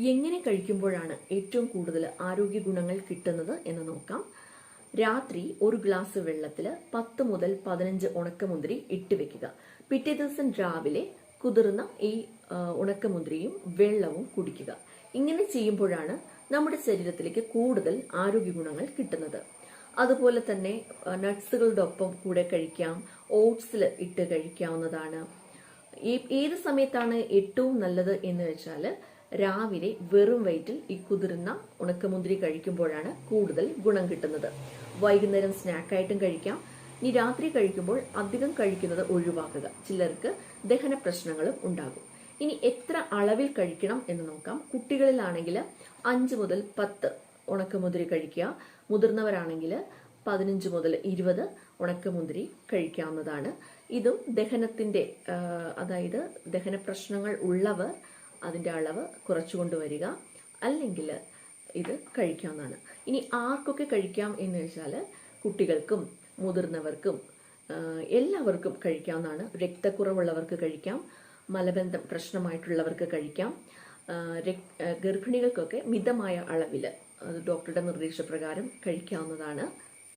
എങ്ങനെ കഴിക്കുമ്പോഴാണ് ഏറ്റവും കൂടുതൽ ആരോഗ്യ ഗുണങ്ങൾ കിട്ടുന്നത് എന്ന് നോക്കാം. രാത്രി ഒരു ഗ്ലാസ് വെള്ളത്തിൽ 10 മുതൽ 15 ഉണക്കമുന്തിരി ഇട്ട് വെക്കുക. പിറ്റേ ദിവസം രാവിലെ കുതിർന്ന ഈ ഉണക്കമുന്തിരിയും വെള്ളവും കുടിക്കുക. ഇങ്ങനെ ചെയ്യുമ്പോഴാണ് നമ്മുടെ ശരീരത്തിലേക്ക് കൂടുതൽ ആരോഗ്യ ഗുണങ്ങൾ കിട്ടുന്നത്. അതുപോലെ തന്നെ നട്ട്സുകളുടെ ഒപ്പം കൂടെ കഴിക്കാം, ഓട്സിൽ ഇട്ട് കഴിക്കാവുന്നതാണ്. ഏത് സമയത്താണ് ഏറ്റവും നല്ലത് എന്ന് വെച്ചാൽ രാവിലെ വെറും വയറ്റിൽ ഈ കുതിർന്ന ഉണക്കമുന്തിരി കഴിക്കുമ്പോഴാണ് കൂടുതൽ ഗുണം കിട്ടുന്നത്. വൈകുന്നേരം സ്നാക്കായിട്ടും കഴിക്കാം. ഇനി രാത്രി കഴിക്കുമ്പോൾ അധികം കഴിക്കുന്നത് ഒഴിവാക്കുക. ചിലർക്ക് ദഹന പ്രശ്നങ്ങളും ഉണ്ടാകും. ഇനി എത്ര അളവിൽ കഴിക്കണം എന്ന് നോക്കാം. കുട്ടികളിലാണെങ്കിൽ 5 മുതൽ 10 ഉണക്കമുന്തിരി കഴിക്കുക. മുതിർന്നവരാണെങ്കിൽ 15 മുതൽ 20 ഉണക്കമുന്തിരി കഴിക്കാവുന്നതാണ്. ഇതും ദഹനത്തിന്റെ അതായത് ദഹന പ്രശ്നങ്ങൾ ഉള്ളവർ അതിന്റെ അളവ് കുറച്ചുകൊണ്ടുവരിക, അല്ലെങ്കിൽ ഇത് കഴിക്കാവുന്നതാണ്. ഇനി ആർക്കൊക്കെ കഴിക്കാം എന്ന് വെച്ചാൽ കുട്ടികൾക്കും മുതിർന്നവർക്കും എല്ലാവർക്കും കഴിക്കാവുന്നതാണ്. രക്തക്കുറവുള്ളവർക്ക് കഴിക്കാം, മലബന്ധം പ്രശ്നമായിട്ടുള്ളവർക്ക് കഴിക്കാം, ഗർഭിണികൾക്കൊക്കെ മിതമായ അളവിൽ ഡോക്ടറുടെ നിർദ്ദേശപ്രകാരം കഴിക്കാവുന്നതാണ്.